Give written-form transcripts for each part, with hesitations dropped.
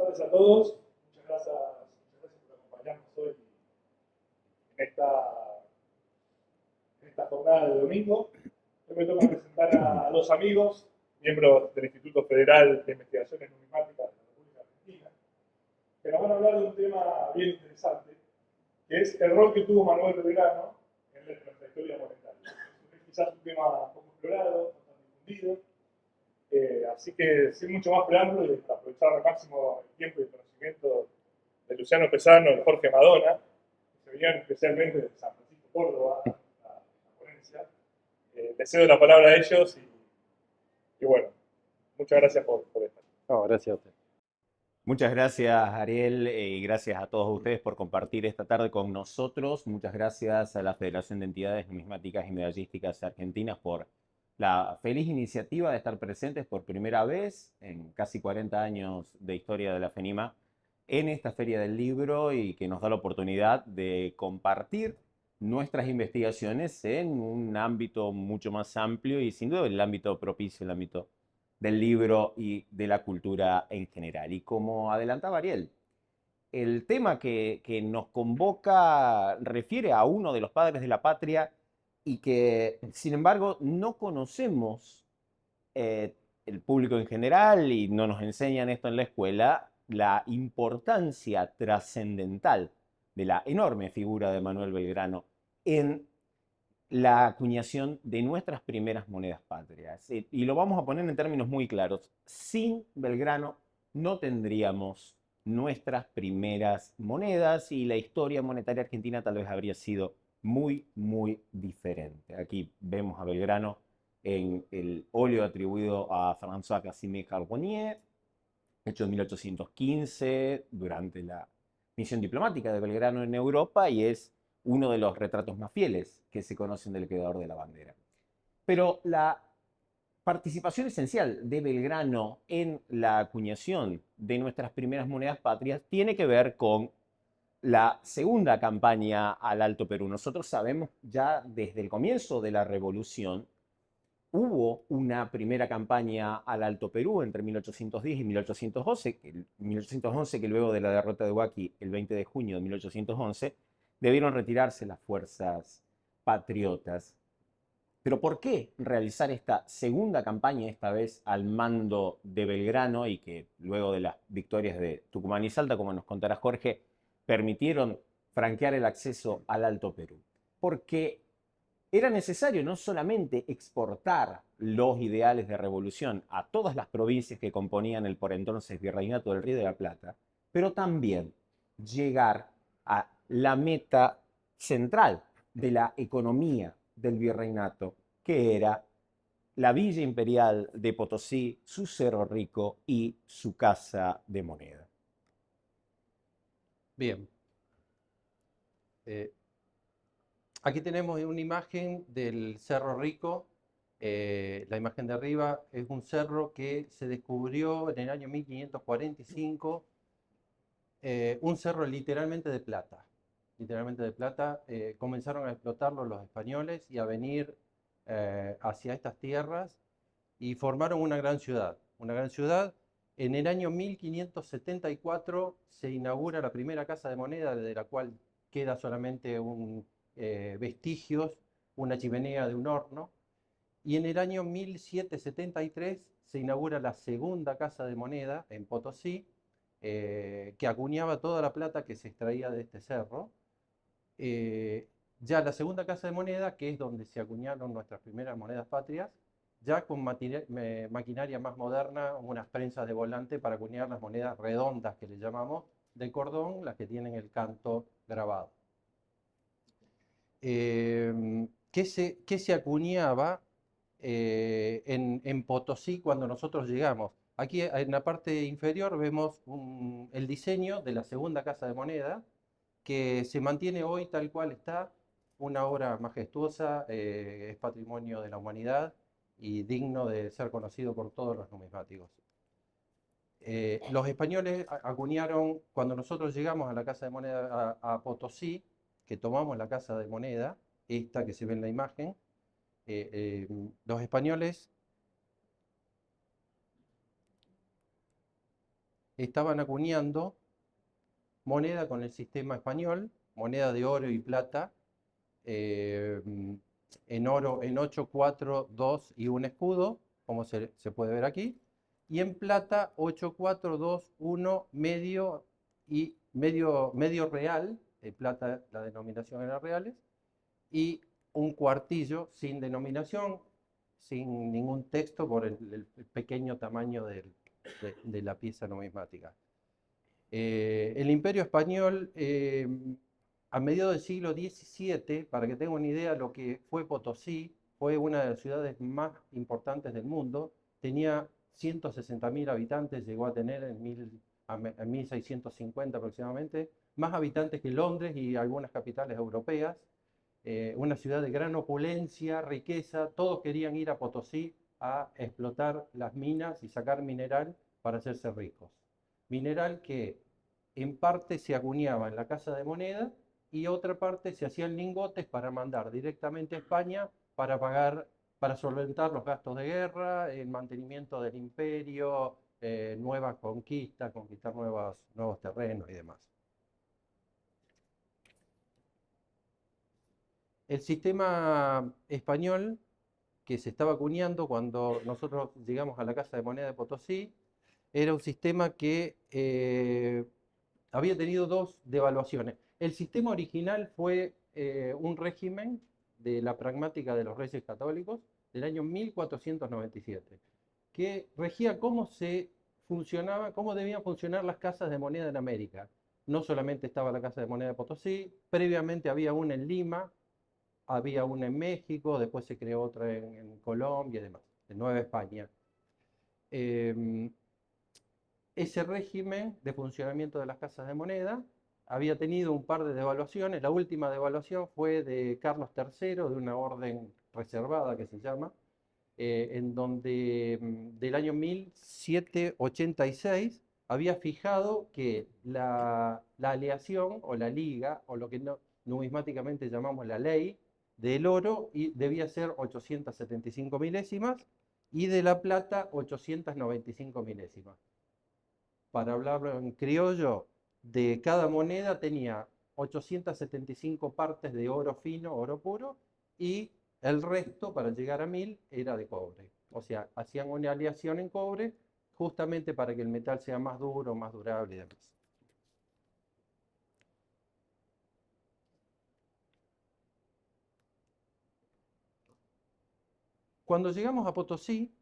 tardes a todos. Muchas gracias por acompañarnos hoy en esta jornada de domingo. Hoy me toca presentar a dos amigos, miembros del Instituto Federal de Investigaciones Numismáticas de la República Argentina, que nos van a hablar de un tema bien interesante, que es el rol que tuvo Manuel Belgrano en nuestra historia monetaria. Es quizás un tema poco explorado, bastante difundido, así que sin mucho más preámbulo y para aprovechar al máximo el tiempo y el conocimiento de Luciano Pesano y de Jorge Madonna, que se venían especialmente de San Francisco, Córdoba, a la ponencia. Les cedo la palabra a ellos y bueno, muchas gracias por esto. No, gracias a usted. Muchas gracias, Ariel, y gracias a todos ustedes por compartir esta tarde con nosotros. Muchas gracias a la Federación de Entidades Numismáticas y Medallísticas Argentinas por la feliz iniciativa de estar presentes por primera vez en casi 40 años de historia de la FENIMA en esta Feria del Libro y que nos da la oportunidad de compartir nuestras investigaciones en un ámbito mucho más amplio y sin duda el ámbito propicio, el ámbito del libro y de la cultura en general. Y como adelantaba Ariel, el tema que nos convoca refiere a uno de los padres de la patria y que, sin embargo, no conocemos el público en general y no nos enseñan esto en la escuela, la importancia trascendental de la enorme figura de Manuel Belgrano en la acuñación de nuestras primeras monedas patrias. Y lo vamos a poner en términos muy claros. Sin Belgrano no tendríamos nuestras primeras monedas y la historia monetaria argentina tal vez habría sido muy, muy diferente. Aquí vemos a Belgrano en el óleo atribuido a François-Casimir Charbonnier, hecho en 1815 durante la misión diplomática de Belgrano en Europa y es uno de los retratos más fieles que se conocen del creador de la bandera. Pero la participación esencial de Belgrano en la acuñación de nuestras primeras monedas patrias tiene que ver con la segunda campaña al Alto Perú. Nosotros sabemos ya desde el comienzo de la revolución hubo una primera campaña al Alto Perú entre 1810 y 1811, que luego de la derrota de Huaki el 20 de junio de 1811, debieron retirarse las fuerzas patriotas. Pero ¿por qué realizar esta segunda campaña, esta vez al mando de Belgrano, y que luego de las victorias de Tucumán y Salta, como nos contará Jorge, permitieron franquear el acceso al Alto Perú? Porque era necesario no solamente exportar los ideales de revolución a todas las provincias que componían el por entonces Virreinato del Río de la Plata, pero también llegar a la meta central de la economía del virreinato, que era la Villa Imperial de Potosí, su Cerro Rico y su Casa de Moneda. Bien. Aquí tenemos una imagen del Cerro Rico. La imagen de arriba es un cerro que se descubrió en el año 1545, un cerro literalmente de plata. Literalmente de plata. Comenzaron a explotarlo los españoles y a venir hacia estas tierras y formaron una gran ciudad. Una gran ciudad. En el año 1574 se inaugura la primera casa de moneda, de la cual queda solamente vestigios, una chimenea de un horno. Y en el año 1773 se inaugura la segunda casa de moneda en Potosí, que acuñaba toda la plata que se extraía de este cerro. Ya la segunda casa de moneda, que es donde se acuñaron nuestras primeras monedas patrias, ya con maquinaria más moderna, unas prensas de volante para acuñar las monedas redondas que le llamamos, de cordón, las que tienen el canto grabado. ¿Qué se acuñaba en Potosí cuando nosotros llegamos? Aquí en la parte inferior vemos el diseño de la segunda casa de moneda, que se mantiene hoy tal cual está, una obra majestuosa, es patrimonio de la humanidad y digno de ser conocido por todos los numismáticos. Los españoles acuñaron, cuando nosotros llegamos a la casa de moneda a Potosí, que tomamos la casa de moneda, esta que se ve en la imagen, los españoles estaban acuñando moneda con el sistema español, moneda de oro y plata, eh, en oro en 8, 4, 2 y un escudo, como se puede ver aquí, y en plata 8, 4, 2, 1, medio y medio real, en plata la denominación era reales, y un cuartillo sin denominación, sin ningún texto por el pequeño tamaño de la pieza numismática. El Imperio Español, a mediados del siglo XVII, para que tengan una idea, lo que fue Potosí, fue una de las ciudades más importantes del mundo, tenía 160.000 habitantes, llegó a tener en 1650 aproximadamente, más habitantes que Londres y algunas capitales europeas, una ciudad de gran opulencia, riqueza, todos querían ir a Potosí a explotar las minas y sacar mineral para hacerse ricos. Mineral que en parte se acuñaba en la Casa de Moneda y otra parte se hacían lingotes para mandar directamente a España para pagar, para solventar los gastos de guerra, el mantenimiento del imperio, nuevas conquistas, conquistar nuevos terrenos y demás. El sistema español que se estaba acuñando cuando nosotros llegamos a la Casa de Moneda de Potosí era un sistema que había tenido dos devaluaciones. El sistema original fue un régimen de la pragmática de los Reyes Católicos del año 1497, que regía cómo cómo debían funcionar las casas de moneda en América. No solamente estaba la Casa de Moneda de Potosí, previamente había una en Lima, había una en México, después se creó otra en Colombia y demás, en Nueva España. Ese régimen de funcionamiento de las casas de moneda había tenido un par de devaluaciones. La última devaluación fue de Carlos III, de una orden reservada que se llama, en donde del año 1786 había fijado que la aleación o la liga, o lo que numismáticamente llamamos la ley, del oro debía ser 875 milésimas y de la plata 895 milésimas. Para hablarlo en criollo, de cada moneda tenía 875 partes de oro fino, oro puro, y el resto, para llegar a 1000, era de cobre. O sea, hacían una aleación en cobre justamente para que el metal sea más duro, más durable y demás. Cuando llegamos a Potosí,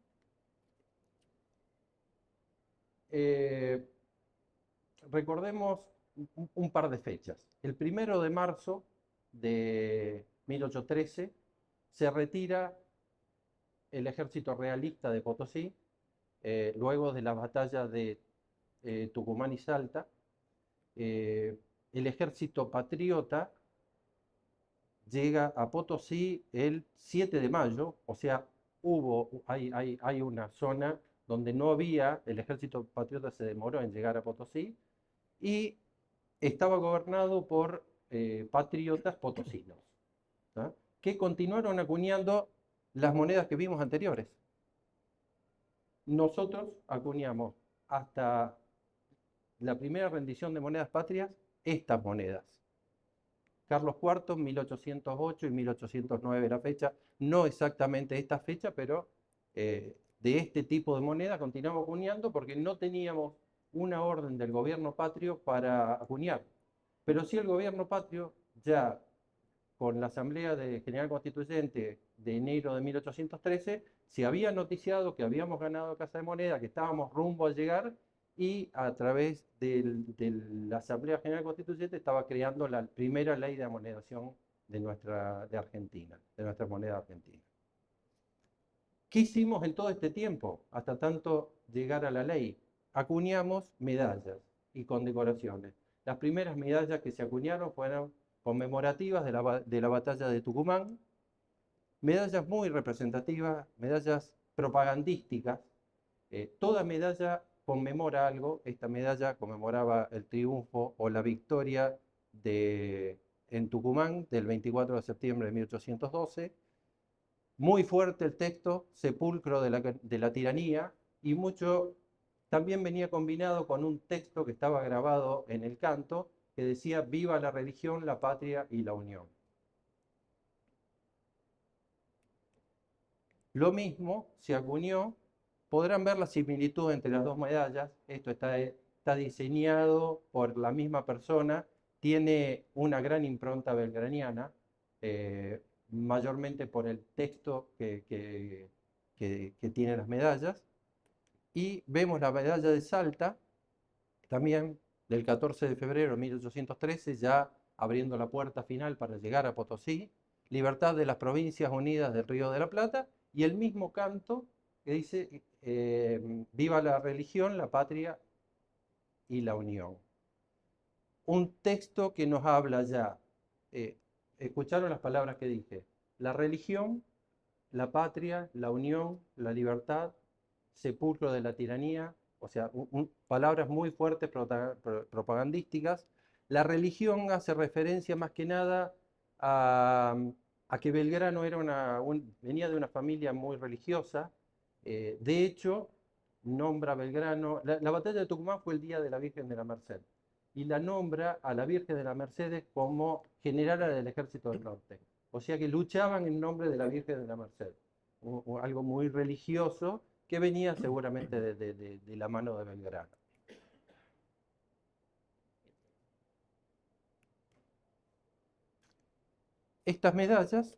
recordemos un par de fechas. El 1 de marzo de 1813 se retira el ejército realista de Potosí, luego de la batalla de Tucumán y Salta. El ejército patriota llega a Potosí el 7 de mayo, o sea, hay una zona donde no había, el ejército patriota se demoró en llegar a Potosí, y estaba gobernado por patriotas potosinos, ¿tá? Que continuaron acuñando las monedas que vimos anteriores. Nosotros acuñamos hasta la primera rendición de monedas patrias estas monedas. Carlos IV, 1808 y 1809 la fecha, no exactamente esta fecha, pero de este tipo de moneda continuamos acuñando porque no teníamos una orden del gobierno patrio para acuñar. Pero sí el gobierno patrio, ya con la Asamblea General Constituyente de enero de 1813, se había noticiado que habíamos ganado Casa de Moneda, que estábamos rumbo a llegar, y a través de la Asamblea General Constituyente estaba creando la primera ley de amonedación de Argentina, de nuestra moneda argentina. ¿Qué hicimos en todo este tiempo, hasta tanto llegar a la ley? Acuñamos medallas y condecoraciones. Las primeras medallas que se acuñaron fueron conmemorativas de la batalla de Tucumán, medallas muy representativas, medallas propagandísticas. Toda medalla conmemora algo. Esta medalla conmemoraba el triunfo o la victoria en Tucumán del 24 de septiembre de 1812. Muy fuerte el texto, sepulcro de la tiranía, y mucho también venía combinado con un texto que estaba grabado en el canto que decía: viva la religión, la patria y la unión. Lo mismo se acuñó. Podrán ver la similitud entre las dos medallas. Esto está diseñado por la misma persona, tiene una gran impronta belgraniana, mayormente por el texto que tiene las medallas. Y vemos la medalla de Salta, también del 14 de febrero de 1813, ya abriendo la puerta final para llegar a Potosí: libertad de las Provincias Unidas del Río de la Plata, y el mismo canto que dice: viva la religión, la patria y la unión. Un texto que nos habla ya, escucharon las palabras que dije: la religión, la patria, la unión, la libertad, sepulcro de la tiranía. O sea, palabras muy fuertes, propagandísticas. La religión hace referencia más que nada a que Belgrano venía de una familia muy religiosa. De hecho, nombra Belgrano, la batalla de Tucumán fue el día de la Virgen de la Merced, y la nombra a la Virgen de la Mercedes como generala del Ejército del Norte. O sea que luchaban en nombre de la Virgen de la Merced. Algo muy religioso que venía seguramente de la mano de Belgrano. Estas medallas,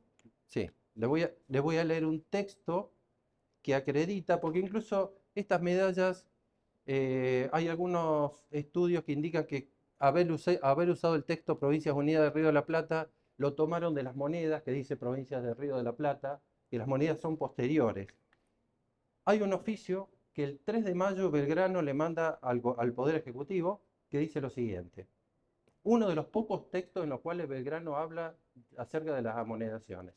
sí, le voy a leer un texto que acredita, porque incluso estas medallas, hay algunos estudios que indican que haber usado el texto Provincias Unidas del Río de la Plata lo tomaron de las monedas que dice Provincias del Río de la Plata, y las monedas son posteriores. Hay un oficio que el 3 de mayo Belgrano le manda al Poder Ejecutivo, que dice lo siguiente: uno de los pocos textos en los cuales Belgrano habla acerca de las amonedaciones.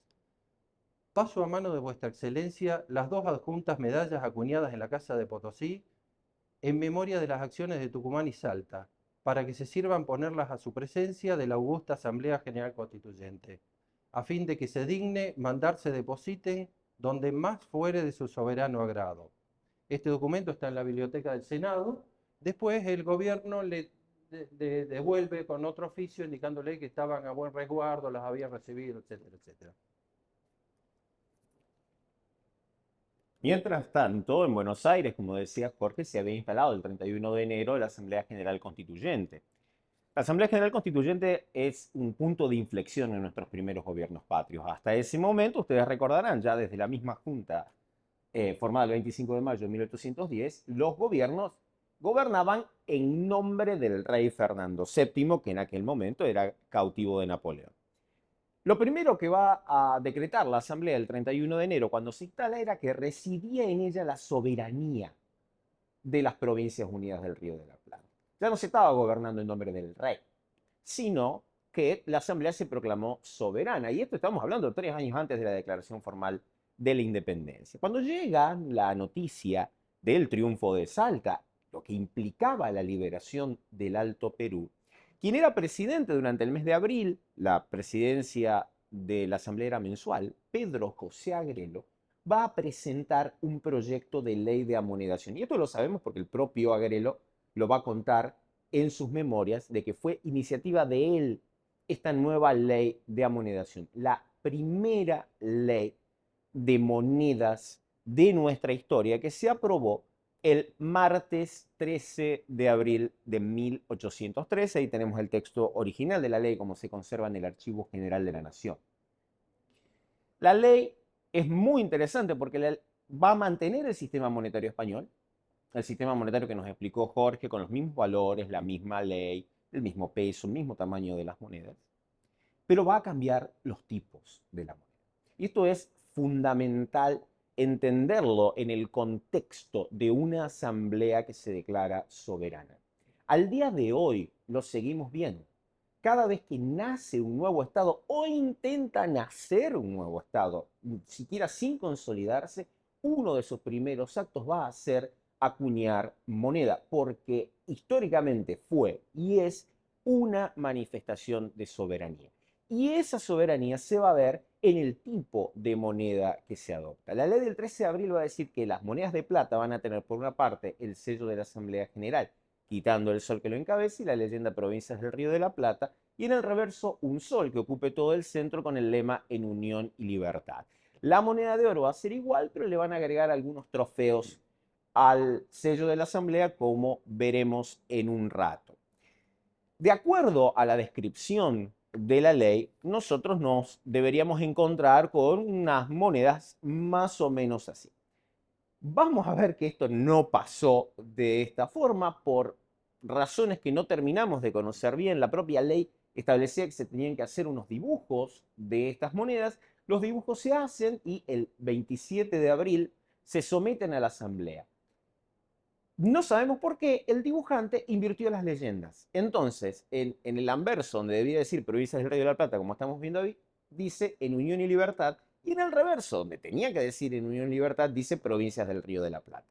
Paso a mano de vuestra excelencia las dos adjuntas medallas acuñadas en la Casa de Potosí en memoria de las acciones de Tucumán y Salta, para que se sirvan ponerlas a su presencia de la augusta Asamblea General Constituyente, a fin de que se digne mandar se depositen donde más fuere de su soberano agrado. Este documento está en la biblioteca del Senado. Después el gobierno le devuelve con otro oficio indicándole que estaban a buen resguardo, las había recibido, etcétera, etcétera. Mientras tanto, en Buenos Aires, como decía Jorge, se había instalado el 31 de enero la Asamblea General Constituyente. La Asamblea General Constituyente es un punto de inflexión en nuestros primeros gobiernos patrios. Hasta ese momento, ustedes recordarán, ya desde la misma Junta formada el 25 de mayo de 1810, los gobiernos gobernaban en nombre del rey Fernando VII, que en aquel momento era cautivo de Napoleón. Lo primero que va a decretar la Asamblea el 31 de enero, cuando se instala, era que residía en ella la soberanía de las Provincias Unidas del Río de la Plata. Ya no se estaba gobernando en nombre del rey, sino que la Asamblea se proclamó soberana. Y esto estamos hablando 3 años antes de la declaración formal de la independencia. Cuando llega la noticia del triunfo de Salta, lo que implicaba la liberación del Alto Perú, quien era presidente durante el mes de abril, la presidencia de la Asamblea era mensual, Pedro José Agrelo, va a presentar un proyecto de ley de amonedación. Y esto lo sabemos porque el propio Agrelo lo va a contar en sus memorias, de que fue iniciativa de él esta nueva ley de amonedación, la primera ley de monedas de nuestra historia que se aprobó el martes 13 de abril de 1813. Ahí tenemos el texto original de la ley como se conserva en el Archivo General de la Nación. La ley es muy interesante porque va a mantener el sistema monetario español, el sistema monetario que nos explicó Jorge, con los mismos valores, la misma ley, el mismo peso, el mismo tamaño de las monedas, pero va a cambiar los tipos de la moneda. Y esto es fundamental entenderlo en el contexto de una asamblea que se declara soberana. Al día de hoy lo seguimos viendo. Cada vez que nace un nuevo Estado o intenta nacer un nuevo Estado, siquiera sin consolidarse, uno de sus primeros actos va a ser acuñar moneda, porque históricamente fue y es una manifestación de soberanía. Y esa soberanía se va a ver en el tipo de moneda que se adopta. La ley del 13 de abril va a decir que las monedas de plata van a tener por una parte el sello de la Asamblea General, quitando el sol que lo encabece y la leyenda Provincias del Río de la Plata, y en el reverso un sol que ocupe todo el centro con el lema En Unión y Libertad. La moneda de oro va a ser igual, pero le van a agregar algunos trofeos al sello de la Asamblea, como veremos en un rato. De acuerdo a la descripción de la ley, nosotros nos deberíamos encontrar con unas monedas más o menos así. Vamos a ver que esto no pasó de esta forma por razones que no terminamos de conocer bien. La propia ley establecía que se tenían que hacer unos dibujos de estas monedas. Los dibujos se hacen y el 27 de abril se someten a la Asamblea. No sabemos por qué el dibujante invirtió las leyendas. Entonces, en el anverso, donde debía decir Provincias del Río de la Plata, como estamos viendo ahí, dice En Unión y Libertad, y en el reverso, donde tenía que decir En Unión y Libertad, dice Provincias del Río de la Plata.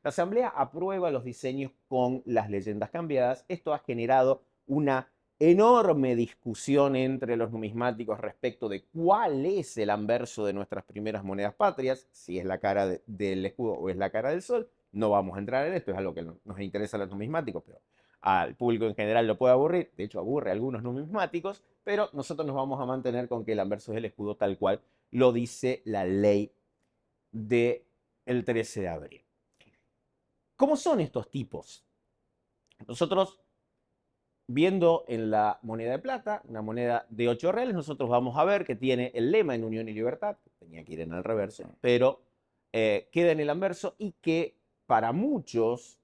La Asamblea aprueba los diseños con las leyendas cambiadas. Esto ha generado una enorme discusión entre los numismáticos respecto de cuál es el anverso de nuestras primeras monedas patrias, si es la cara del escudo o es la cara del sol. No vamos a entrar en esto, es algo que nos interesa a los numismáticos, pero al público en general lo puede aburrir, de hecho aburre a algunos numismáticos, pero nosotros nos vamos a mantener con que el anverso es el escudo tal cual lo dice la ley del 13 de abril. ¿Cómo son estos tipos? Nosotros, viendo en la moneda de plata, una moneda de 8 reales, nosotros vamos a ver que tiene el lema En Unión y Libertad, tenía que ir en el reverso, pero queda en el anverso, y que para muchos,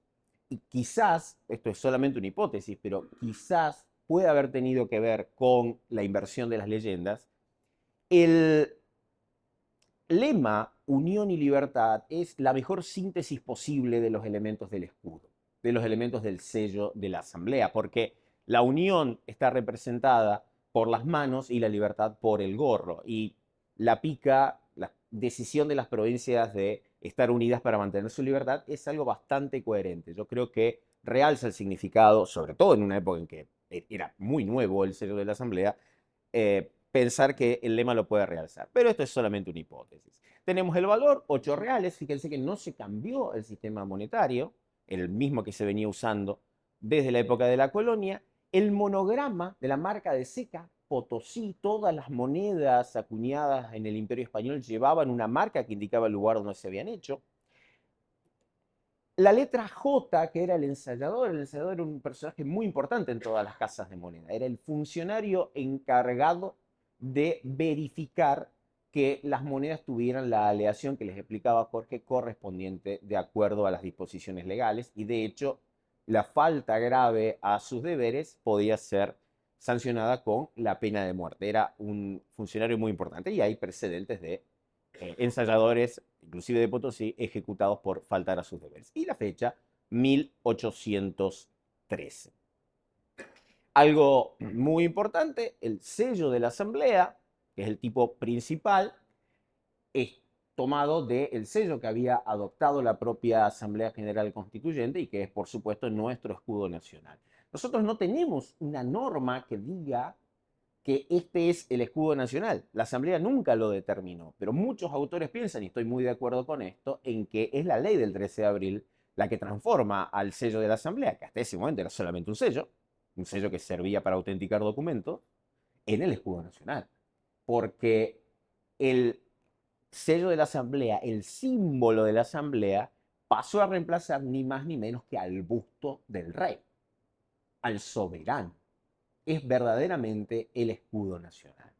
y quizás, esto es solamente una hipótesis, pero quizás puede haber tenido que ver con la inversión de las leyendas, el lema Unión y Libertad es la mejor síntesis posible de los elementos del escudo, de los elementos del sello de la Asamblea, porque la unión está representada por las manos y la libertad por el gorro, y la pica, la decisión de las provincias de estar unidas para mantener su libertad es algo bastante coherente. Yo creo que realza el significado, sobre todo en una época en que era muy nuevo el sello de la Asamblea, pensar que el lema lo puede realzar. Pero esto es solamente una hipótesis. Tenemos el valor, 8 reales. Fíjense que no se cambió el sistema monetario, el mismo que se venía usando desde la época de la colonia. El monograma de la marca de Seca, Potosí, todas las monedas acuñadas en el Imperio Español llevaban una marca que indicaba el lugar donde se habían hecho. La letra J, que era el ensayador era un personaje muy importante en todas las casas de moneda. Era el funcionario encargado de verificar que las monedas tuvieran la aleación que les explicaba Jorge correspondiente de acuerdo a las disposiciones legales, y de hecho la falta grave a sus deberes podía ser sancionada con la pena de muerte. Era un funcionario muy importante y hay precedentes de ensayadores, inclusive de Potosí, ejecutados por faltar a sus deberes. Y la fecha, 1813. Algo muy importante, el sello de la Asamblea, que es el tipo principal, es tomado del sello que había adoptado la propia Asamblea General Constituyente y que es, por supuesto, nuestro escudo nacional. Nosotros no tenemos una norma que diga que este es el escudo nacional. La Asamblea nunca lo determinó, pero muchos autores piensan, y estoy muy de acuerdo con esto, en que es la ley del 13 de abril la que transforma al sello de la Asamblea, que hasta ese momento era solamente un sello que servía para autenticar documentos, en el escudo nacional. Porque el sello de la Asamblea, el símbolo de la Asamblea, pasó a reemplazar ni más ni menos que al busto del rey, al soberano. Es verdaderamente el escudo nacional.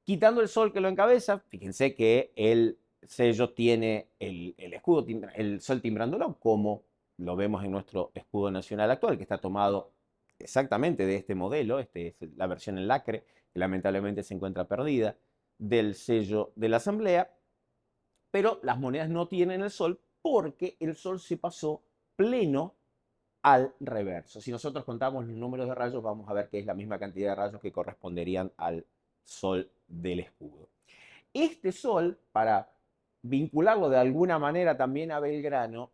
Quitando el sol que lo encabeza, fíjense que el sello tiene el escudo, el sol timbrándolo, como lo vemos en nuestro escudo nacional actual, que está tomado exactamente de este modelo. Este es la versión en lacre, que lamentablemente se encuentra perdida, del sello de la Asamblea, pero las monedas no tienen el sol porque el sol se pasó pleno al reverso. Si nosotros contamos los números de rayos, vamos a ver que es la misma cantidad de rayos que corresponderían al sol del escudo. Este sol, para vincularlo de alguna manera también a Belgrano,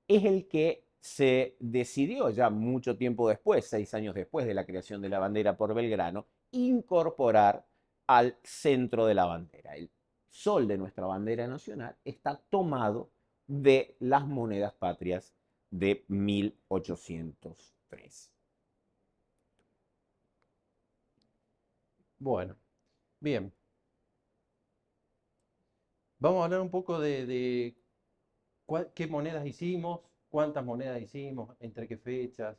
es el que se decidió ya mucho tiempo después, 6 años después de la creación de la bandera por Belgrano, incorporar al centro de la bandera. El sol de nuestra bandera nacional está tomado de las monedas patrias de 1803. Bueno, bien. Vamos a hablar un poco de qué monedas hicimos, cuántas monedas hicimos, entre qué fechas.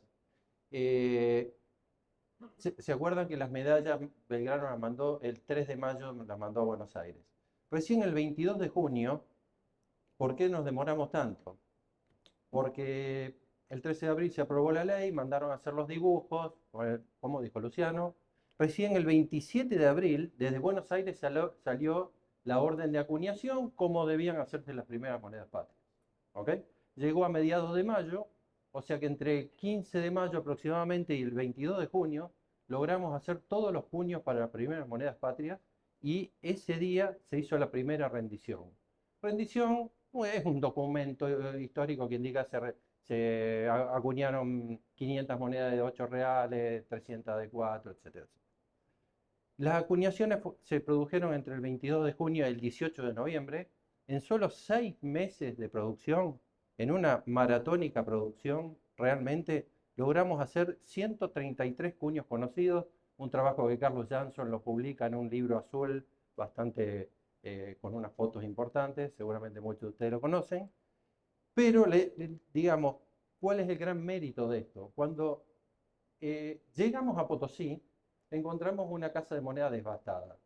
Eh, ¿Se acuerdan que las medallas Belgrano las mandó el 3 de mayo, las mandó a Buenos Aires? Recién el 22 de junio, ¿por qué nos demoramos tanto? Porque el 13 de abril se aprobó la ley, mandaron a hacer los dibujos, como dijo Luciano. Recién el 27 de abril, desde Buenos Aires salió la orden de acuñación, cómo debían hacerse las primeras monedas patrias. ¿Ok? Llegó a mediados de mayo, o sea que entre el 15 de mayo aproximadamente y el 22 de junio logramos hacer todos los puños para las primeras monedas patrias y ese día se hizo la primera rendición. Rendición es un documento histórico que indica se acuñaron 500 monedas de 8 reales, 300 de 4, etc. Las acuñaciones se produjeron entre el 22 de junio y el 18 de noviembre. En solo 6 meses de producción, en una maratónica producción, realmente logramos hacer 133 cuños conocidos, un trabajo que Carlos Jansson lo publica en un libro azul bastante con unas fotos importantes, seguramente muchos de ustedes lo conocen, pero digamos, ¿cuál es el gran mérito de esto? Cuando llegamos a Potosí, encontramos una casa de moneda devastada,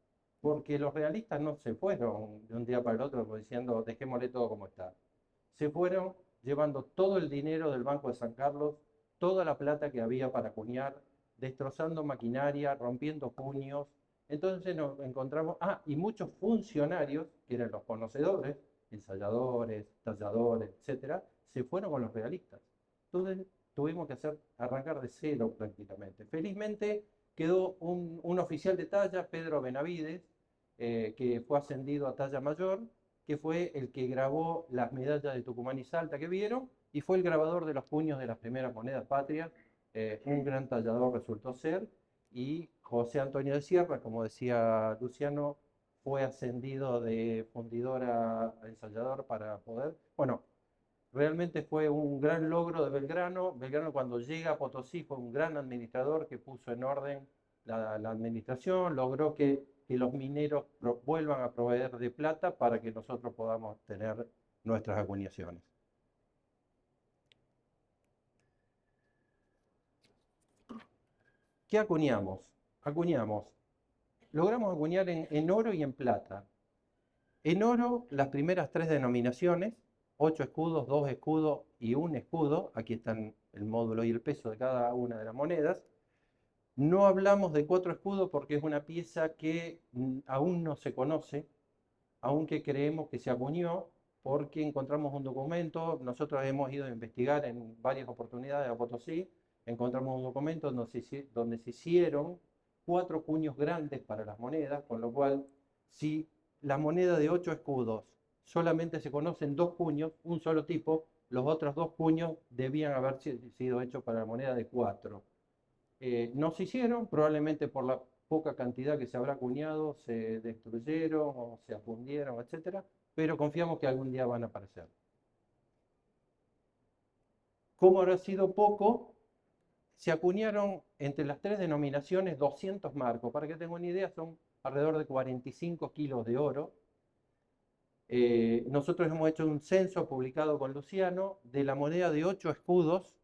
porque los realistas no se fueron de un día para el otro diciendo dejémosle todo como está. Se fueron llevando todo el dinero del Banco de San Carlos, toda la plata que había para acuñar, destrozando maquinaria, rompiendo puños. Entonces nos encontramos, y muchos funcionarios, que eran los conocedores, ensayadores, talladores, etcétera, se fueron con los realistas. Entonces tuvimos que arrancar de cero prácticamente. Felizmente quedó un oficial de talla, Pedro Benavides, que fue ascendido a talla mayor, que fue el que grabó las medallas de Tucumán y Salta que vieron, y fue el grabador de los puños de las primeras monedas patrias. Un gran tallador resultó ser, y José Antonio de Sierra, como decía Luciano, fue ascendido de fundidor a ensayador para poder, bueno, realmente fue un gran logro de Belgrano. Belgrano cuando llega a Potosí fue un gran administrador que puso en orden la administración, logró que los mineros vuelvan a proveer de plata para que nosotros podamos tener nuestras acuñaciones. ¿Qué acuñamos? Logramos acuñar en oro y en plata. En oro, las primeras 3 denominaciones, 8 escudos, 2 escudos y 1 escudo. Aquí están el módulo y el peso de cada una de las monedas. No hablamos de 4 escudos porque es una pieza que aún no se conoce, aunque creemos que se acuñó porque encontramos un documento. Nosotros hemos ido a investigar en varias oportunidades a Potosí, encontramos un documento donde se hicieron 4 puños grandes para las monedas, con lo cual, si la moneda de 8 escudos solamente se conocen 2 puños, un solo tipo, los otros 2 puños debían haber sido hechos para la moneda de 4. No se hicieron, probablemente por la poca cantidad que se habrá acuñado, se destruyeron o se afundieron, etc. Pero confiamos que algún día van a aparecer. Como habrá sido poco, se acuñaron entre las 3 denominaciones 200 marcos. Para que tengan una idea, son alrededor de 45 kilos de oro. Nosotros hemos hecho un censo publicado con Luciano de la moneda de 8 escudos.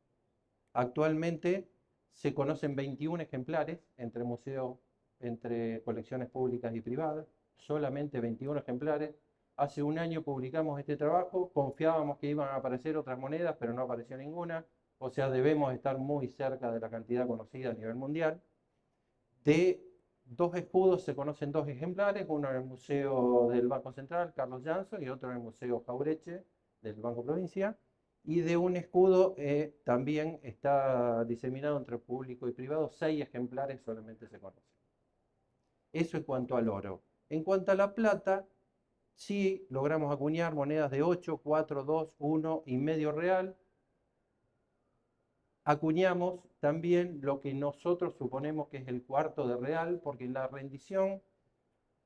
Actualmente se conocen 21 ejemplares entre museos, entre colecciones públicas y privadas, solamente 21 ejemplares. Hace un año publicamos este trabajo, confiábamos que iban a aparecer otras monedas, pero no apareció ninguna. O sea, debemos estar muy cerca de la cantidad conocida a nivel mundial. De 2 escudos se conocen 2 ejemplares, uno en el Museo del Banco Central, Carlos Jansson, y otro en el Museo Jaureche, del Banco Provincia. Y de un escudo también está diseminado entre público y privado, 6 ejemplares solamente se conocen. Eso en cuanto al oro. En cuanto a la plata, sí logramos acuñar monedas de 8, 4, 2, 1 y medio real. Acuñamos también lo que nosotros suponemos que es el cuarto de real, porque en la rendición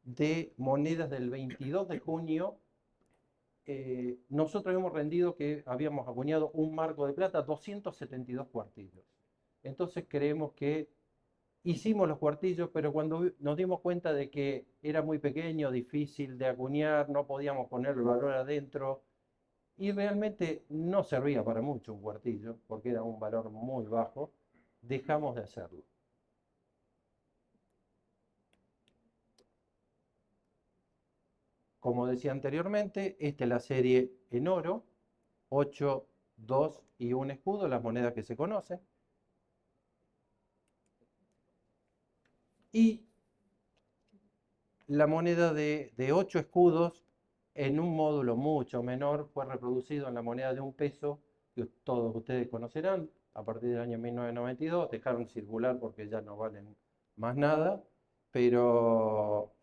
de monedas del 22 de junio. Nosotros hemos rendido que habíamos acuñado un marco de plata, 272 cuartillos. Entonces creemos que hicimos los cuartillos, pero cuando nos dimos cuenta de que era muy pequeño, difícil de acuñar, no podíamos poner el valor adentro, y realmente no servía para mucho un cuartillo, porque era un valor muy bajo, dejamos de hacerlo. Como decía anteriormente, esta es la serie en oro, 8, 2 y un escudo, las monedas que se conocen. Y la moneda de 8 escudos, en un módulo mucho menor, fue reproducido en la moneda de un peso, que todos ustedes conocerán, a partir del año 1992, dejaron circular porque ya no valen más nada, pero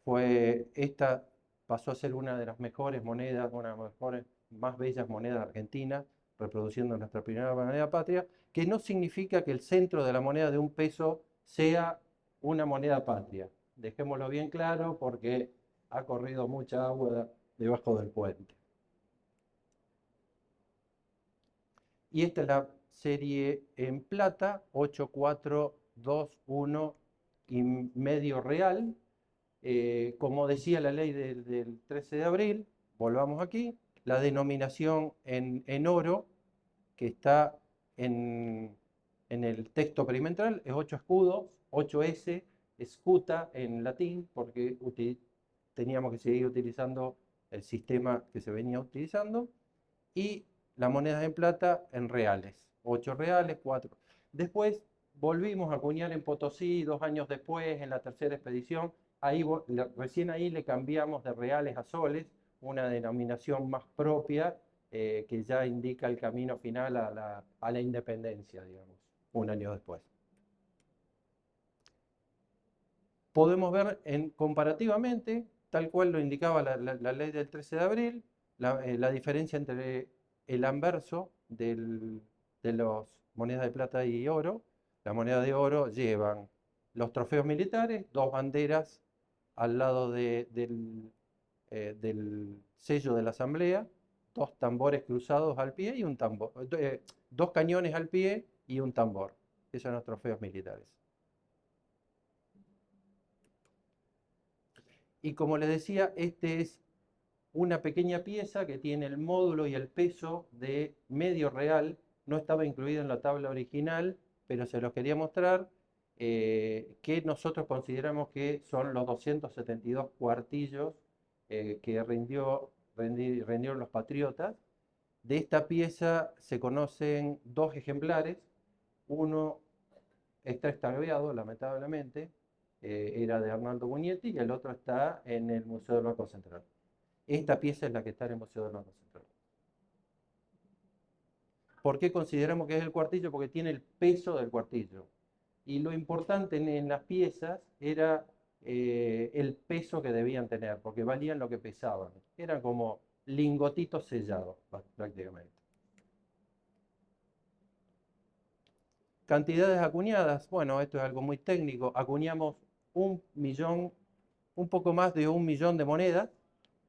esta pasó a ser una de las mejores monedas, una de las mejores, más bellas monedas argentinas, reproduciendo nuestra primera moneda patria, que no significa que el centro de la moneda de un peso sea una moneda patria. Dejémoslo bien claro porque ha corrido mucha agua debajo del puente. Y esta es la serie en plata, 8, 4, 2, 1 y medio real. Como decía la ley del 13 de abril, volvamos aquí, la denominación en oro que está en el texto perimetral es 8 escudos, 8S, escuta en latín, porque teníamos que seguir utilizando el sistema que se venía utilizando, y las monedas en plata en reales, 8 reales, 4. Después volvimos a acuñar en Potosí 2 años después, en la tercera expedición. Recién ahí le cambiamos de reales a soles, una denominación más propia que ya indica el camino final a la independencia, digamos, un año después. Podemos ver comparativamente, tal cual lo indicaba la ley del 13 de abril, la diferencia entre el anverso de las monedas de plata y oro. Las monedas de oro llevan los trofeos militares, 2 banderas al lado del sello de la asamblea, 2 tambores cruzados al pie y un tambor, 2 cañones al pie y un tambor. Esos son los trofeos militares. Y como les decía, este es una pequeña pieza que tiene el módulo y el peso de medio real. No estaba incluido en la tabla original, pero se los quería mostrar, que nosotros consideramos que son los 272 cuartillos que rindieron los patriotas. De esta pieza se conocen 2 ejemplares. Uno está extraviado, lamentablemente, era de Arnaldo Buñetti, y el otro está en el Museo del Banco Central. Esta pieza es la que está en el Museo del Banco Central. ¿Por qué consideramos que es el cuartillo? Porque tiene el peso del cuartillo. Y lo importante en las piezas era el peso que debían tener, porque valían lo que pesaban. Eran como lingotitos sellados, prácticamente. Cantidades acuñadas, bueno, esto es algo muy técnico. Acuñamos 1 millón, un poco más de 1 millón de monedas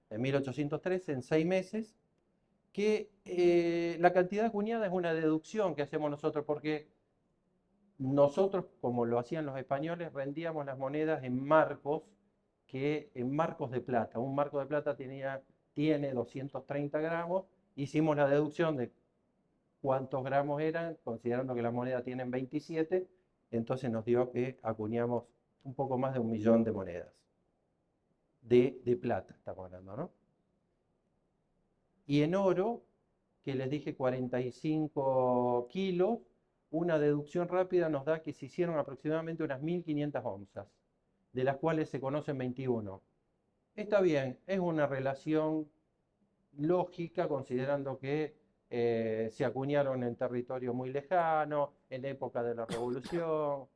en 1813, en 6 meses, que la cantidad acuñada es una deducción que hacemos nosotros, porque nosotros, como lo hacían los españoles, rendíamos las monedas en marcos de plata. Un marco de plata tiene 230 gramos, hicimos la deducción de cuántos gramos eran, considerando que las monedas tienen 27, entonces nos dio que acuñamos un poco más de 1 millón de monedas. De plata, estamos hablando, ¿no? Y en oro, que les dije 45 kilos, una deducción rápida nos da que se hicieron aproximadamente unas 1.500 onzas, de las cuales se conocen 21. Está bien, es una relación lógica, considerando que se acuñaron en territorio muy lejano, en la época de la Revolución,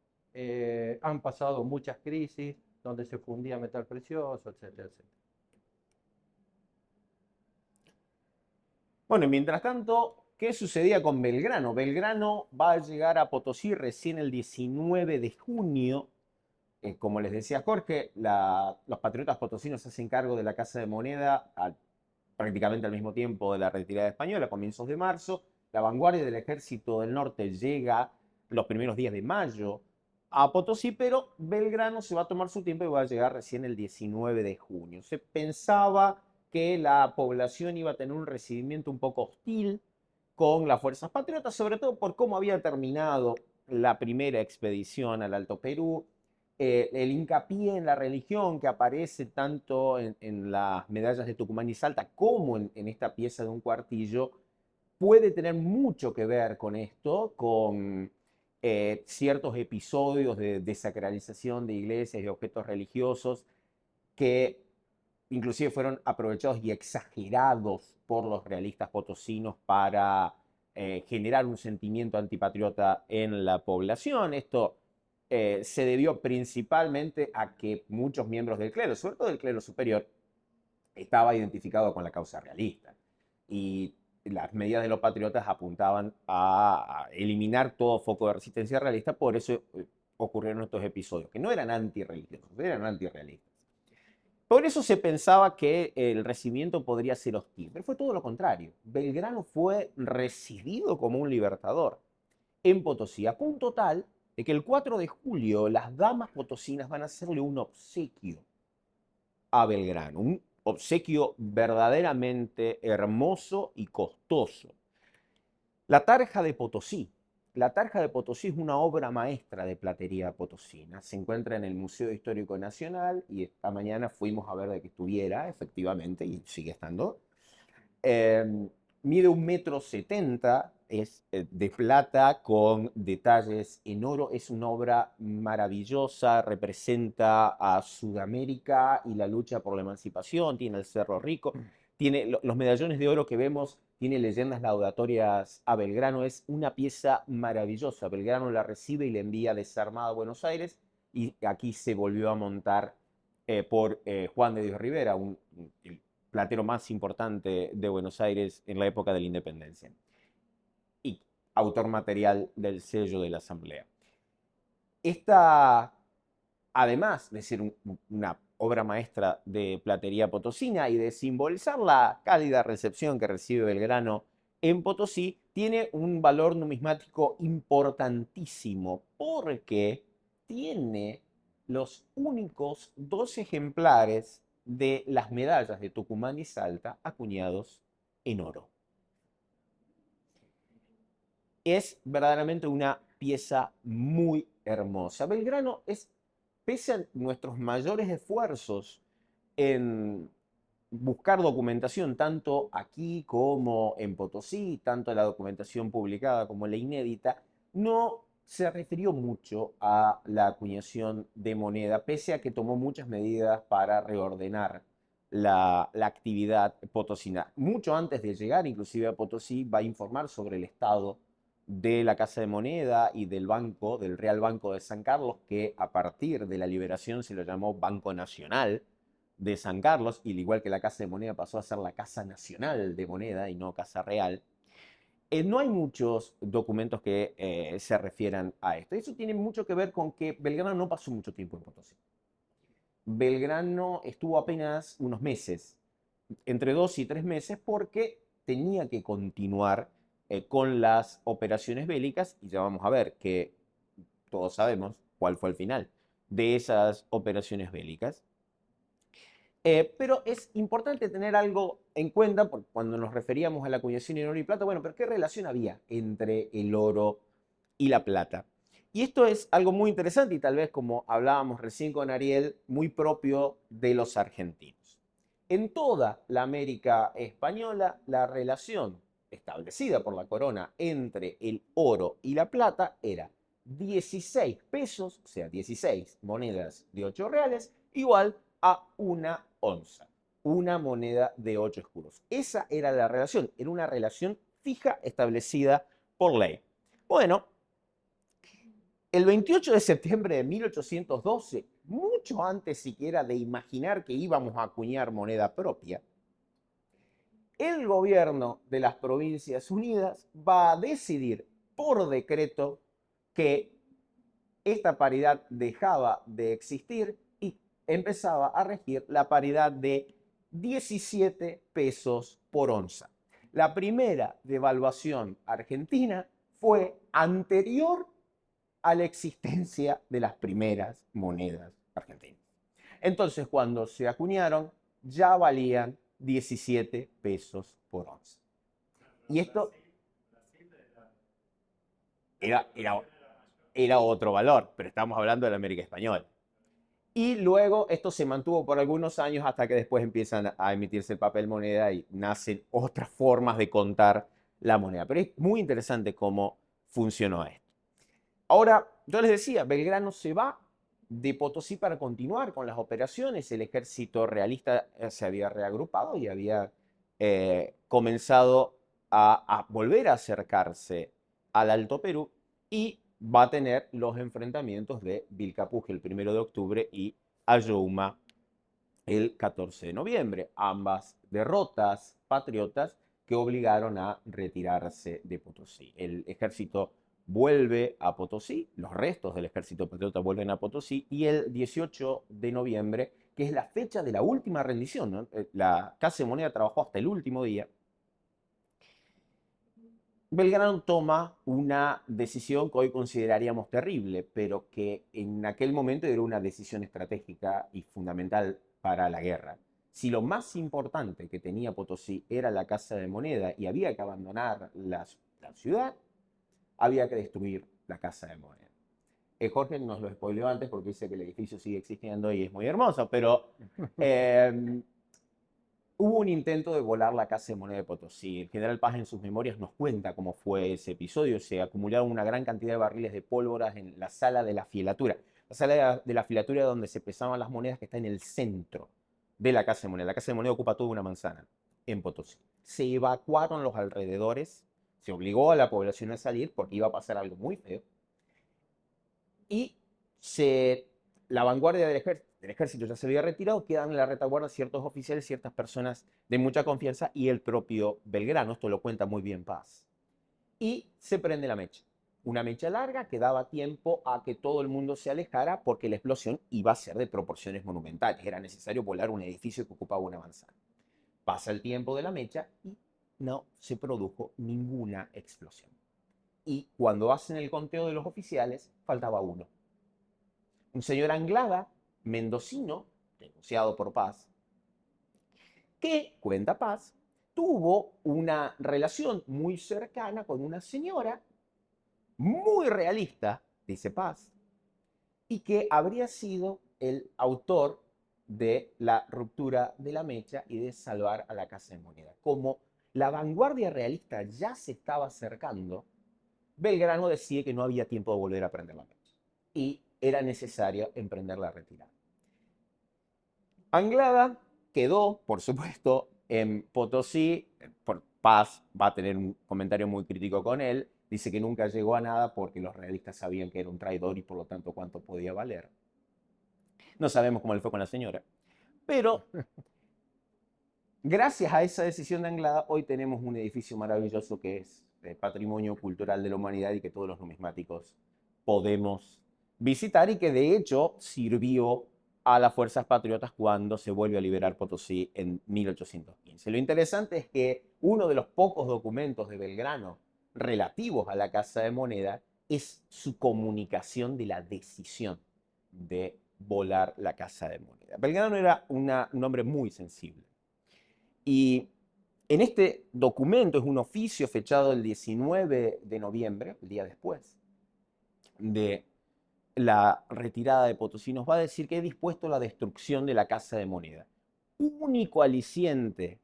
han pasado muchas crisis donde se fundía metal precioso, etcétera, etcétera. Bueno, y mientras tanto, ¿qué sucedía con Belgrano? Belgrano va a llegar a Potosí recién el 19 de junio como les decía Jorge, los patriotas potosinos se hacen cargo de la Casa de Moneda prácticamente al mismo tiempo de la retirada española, a comienzos de marzo. La vanguardia del Ejército del Norte llega los primeros días de mayo a Potosí, pero Belgrano se va a tomar su tiempo y va a llegar recién el 19 de junio. Se pensaba que la población iba a tener un recibimiento un poco hostil con las fuerzas patriotas, sobre todo por cómo había terminado la primera expedición al Alto Perú, el hincapié en la religión que aparece tanto en las medallas de Tucumán y Salta como en esta pieza de un cuartillo, puede tener mucho que ver con esto, con ciertos episodios de desacralización de iglesias y objetos religiosos que inclusive fueron aprovechados y exagerados por los realistas potosinos para generar un sentimiento antipatriota en la población. Esto se debió principalmente a que muchos miembros del clero, sobre todo del clero superior, estaba identificado con la causa realista. Y las medidas de los patriotas apuntaban a eliminar todo foco de resistencia realista, por eso ocurrieron estos episodios, que no eran antirreligiosos, eran antirrealistas. Por eso se pensaba que el recibimiento podría ser hostil, pero fue todo lo contrario. Belgrano fue recibido como un libertador en Potosí, a punto tal de que el 4 de julio las damas potosinas van a hacerle un obsequio a Belgrano, un obsequio verdaderamente hermoso y costoso. La Tarja de Potosí. La Tarja de Potosí es una obra maestra de platería potosina. Se encuentra en el Museo Histórico Nacional y esta mañana fuimos a ver de que estuviera, efectivamente, y sigue estando. Mide 1,70 m, es de plata con detalles en oro. Es una obra maravillosa, representa a Sudamérica y la lucha por la emancipación. Tiene el Cerro Rico, tiene los medallones de oro que vemos, tiene leyendas laudatorias a Belgrano. Es una pieza maravillosa. Belgrano la recibe y la envía desarmada a Buenos Aires y aquí se volvió a montar por Juan de Dios Rivera, el platero más importante de Buenos Aires en la época de la independencia y autor material del sello de la Asamblea. Esta, además de ser una obra maestra de platería potosina y de simbolizar la cálida recepción que recibe Belgrano en Potosí, tiene un valor numismático importantísimo porque tiene los únicos 2 ejemplares de las medallas de Tucumán y Salta acuñados en oro. Es verdaderamente una pieza muy hermosa. Belgrano pese a nuestros mayores esfuerzos en buscar documentación, tanto aquí como en Potosí, tanto la documentación publicada como la inédita, no se refirió mucho a la acuñación de moneda, pese a que tomó muchas medidas para reordenar la actividad potosina. Mucho antes de llegar inclusive a Potosí, va a informar sobre el estado de la Casa de Moneda y del banco, del Real Banco de San Carlos, que a partir de la liberación se lo llamó Banco Nacional de San Carlos, y al igual que la Casa de Moneda pasó a ser la Casa Nacional de Moneda y no Casa Real. No hay muchos documentos que se refieran a esto. Eso tiene mucho que ver con que Belgrano no pasó mucho tiempo en Potosí. Belgrano estuvo apenas unos meses, entre 2 y 3 meses, porque tenía que continuar con las operaciones bélicas, y ya vamos a ver que todos sabemos cuál fue el final de esas operaciones bélicas. Pero es importante tener algo en cuenta cuando nos referíamos a la acuñación en oro y plata. Bueno, pero ¿qué relación había entre el oro y la plata? Y esto es algo muy interesante y tal vez, como hablábamos recién con Ariel, muy propio de los argentinos. En toda la América española, la relación establecida por la corona entre el oro y la plata era 16 pesos, o sea, 16 monedas de 8 reales, igual a una onza, una moneda de 8 escudos. Esa era la relación, era una relación fija establecida por ley. Bueno, el 28 de septiembre de 1812, mucho antes siquiera de imaginar que íbamos a acuñar moneda propia, el gobierno de las Provincias Unidas va a decidir por decreto que esta paridad dejaba de existir y empezaba a regir la paridad de 17 pesos por onza. La primera devaluación argentina fue anterior a la existencia de las primeras monedas argentinas. Entonces, cuando se acuñaron, ya valían 17 pesos por onza. Y esto era otro valor, pero estamos hablando de la América Española. Y luego esto se mantuvo por algunos años hasta que después empiezan a emitirse el papel moneda y nacen otras formas de contar la moneda. Pero es muy interesante cómo funcionó esto. Ahora, yo les decía, Belgrano se va de Potosí para continuar con las operaciones. El ejército realista se había reagrupado y había comenzado a volver a acercarse al Alto Perú y va a tener los enfrentamientos de Vilcapugio el 1 de octubre y Ayohuma el 14 de noviembre. Ambas derrotas patriotas que obligaron a retirarse de Potosí. El ejército vuelve a Potosí, los restos del ejército patriota vuelven a Potosí y el 18 de noviembre, que es la fecha de la última rendición, ¿no? La Casa de Moneda trabajó hasta el último día. Belgrano toma una decisión que hoy consideraríamos terrible, pero que en aquel momento era una decisión estratégica y fundamental para la guerra. Si lo más importante que tenía Potosí era la Casa de Moneda y había que abandonar la ciudad, había que destruir la Casa de Moneda. Jorge nos lo spoileó antes porque dice que el edificio sigue existiendo y es muy hermoso, pero hubo un intento de volar la Casa de Moneda de Potosí. El general Paz en sus memorias nos cuenta cómo fue ese episodio. Se acumularon una gran cantidad de barriles de pólvora en la sala de la filatura. La sala de la filatura donde se pesaban las monedas, que está en el centro de la Casa de Moneda. La Casa de Moneda ocupa toda una manzana en Potosí. Se evacuaron los alrededores, se obligó a la población a salir porque iba a pasar algo muy feo. Y la vanguardia del ejército ya se había retirado, quedan en la retaguardia ciertos oficiales, ciertas personas de mucha confianza y el propio Belgrano, esto lo cuenta muy bien Paz. Y se prende la mecha. Una mecha larga que daba tiempo a que todo el mundo se alejara porque la explosión iba a ser de proporciones monumentales. Era necesario volar un edificio que ocupaba una manzana. Pasa el tiempo de la mecha y no se produjo ninguna explosión. Y cuando hacen el conteo de los oficiales, faltaba uno. Un señor Anglada, mendocino, denunciado por Paz, que, cuenta Paz, tuvo una relación muy cercana con una señora muy realista, dice Paz, y que habría sido el autor de la ruptura de la mecha y de salvar a la Casa de Moneda. Como la vanguardia realista ya se estaba acercando, Belgrano decide que no había tiempo de volver a prender la mecha y era necesario emprender la retirada. Anglada quedó, por supuesto, en Potosí. Paz va a tener un comentario muy crítico con él. Dice que nunca llegó a nada porque los realistas sabían que era un traidor y por lo tanto cuánto podía valer. No sabemos cómo le fue con la señora. Pero gracias a esa decisión de Anglada, hoy tenemos un edificio maravilloso que es patrimonio cultural de la humanidad y que todos los numismáticos podemos visitar y que de hecho sirvió a las fuerzas patriotas cuando se vuelve a liberar Potosí en 1815. Lo interesante es que uno de los pocos documentos de Belgrano relativos a la Casa de Moneda es su comunicación de la decisión de volar la Casa de Moneda. Belgrano era un hombre muy sensible. Y en este documento, es un oficio fechado el 19 de noviembre, el día después de la retirada de Potosí, nos va a decir que he dispuesto la destrucción de la Casa de Moneda. Único aliciente,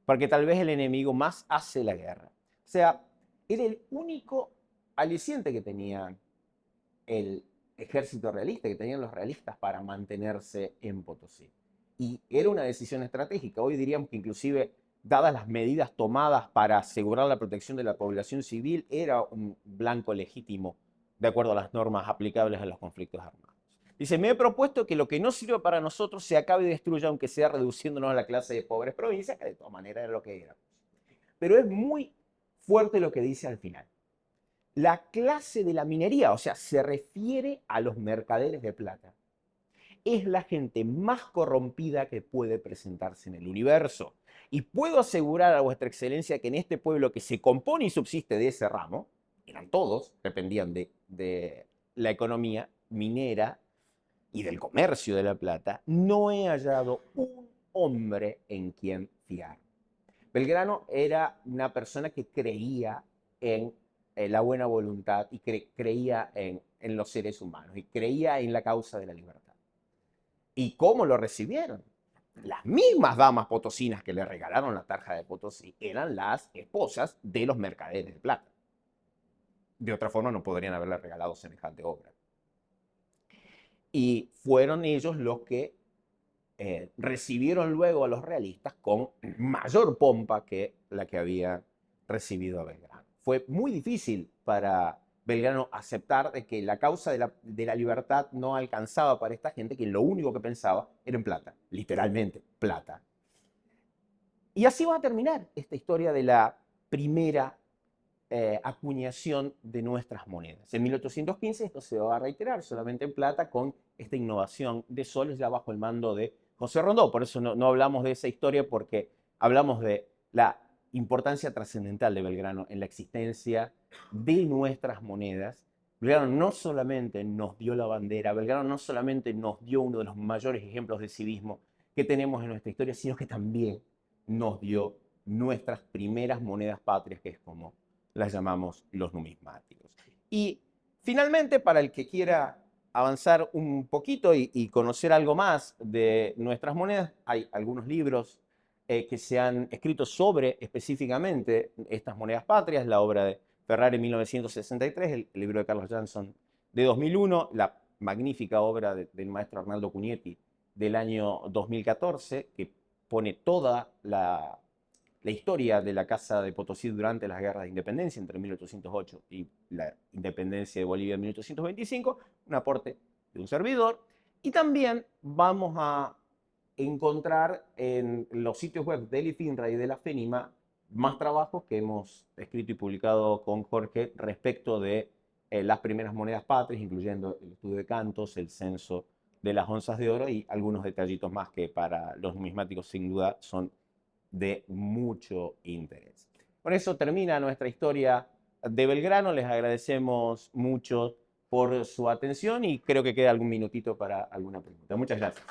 porque tal vez el enemigo más hace la guerra. O sea, era el único aliciente que tenía el ejército realista, que tenían los realistas para mantenerse en Potosí. Y era una decisión estratégica. Hoy diríamos que inclusive, dadas las medidas tomadas para asegurar la protección de la población civil, era un blanco legítimo de acuerdo a las normas aplicables a los conflictos armados. Dice, me he propuesto que lo que no sirva para nosotros se acabe y destruya, aunque sea reduciéndonos a la clase de pobres provincias, que de todas maneras era lo que éramos. Pero es muy fuerte lo que dice al final. la clase de la minería, o sea, se refiere a los mercaderes de plata, es la gente más corrompida que puede presentarse en el universo. Y puedo asegurar a vuestra excelencia que en este pueblo que se compone y subsiste de ese ramo, eran todos, dependían de la economía minera y del comercio de la plata, no he hallado un hombre en quien fiar. Belgrano era una persona que creía en la buena voluntad y creía en los seres humanos y creía en la causa de la libertad. ¿Y cómo lo recibieron? Las mismas damas potosinas que le regalaron la tarja de Potosí eran las esposas de los mercaderes de plata. De otra forma no podrían haberle regalado semejante obra. Y fueron ellos los que recibieron luego a los realistas con mayor pompa que la que había recibido a Belgrano. Fue muy difícil para Belgrano aceptar de que la causa de la libertad no alcanzaba para esta gente, que lo único que pensaba era en plata, literalmente plata. Y así va a terminar esta historia de la primera acuñación de nuestras monedas. En 1815 esto se va a reiterar solamente en plata con esta innovación de soles ya bajo el mando de José Rondó. Por eso no hablamos de esa historia, porque hablamos de la importancia trascendental de Belgrano en la existencia de nuestras monedas. Belgrano no solamente nos dio la bandera, Belgrano no solamente nos dio uno de los mayores ejemplos de civismo que tenemos en nuestra historia, sino que también nos dio nuestras primeras monedas patrias, que es como las llamamos los numismáticos. Y finalmente, para el que quiera avanzar un poquito y conocer algo más de nuestras monedas, hay algunos libros que se han escrito sobre específicamente estas monedas patrias, la obra de Ferrari en 1963, el libro de Carlos Jansson de 2001, la magnífica obra del maestro Arnaldo Cugnetti del año 2014, que pone toda la historia de la Casa de Potosí durante las guerras de independencia entre 1808 y la independencia de Bolivia en 1825, un aporte de un servidor. Y también vamos a encontrar en los sitios web del IFINRA y de la FENIMA más trabajos que hemos escrito y publicado con Jorge respecto de las primeras monedas patrias, incluyendo el estudio de cantos, el censo de las onzas de oro y algunos detallitos más que para los numismáticos sin duda son de mucho interés. Con eso termina nuestra historia de Belgrano. Les agradecemos mucho por su atención y creo que queda algún minutito para alguna pregunta. Muchas gracias.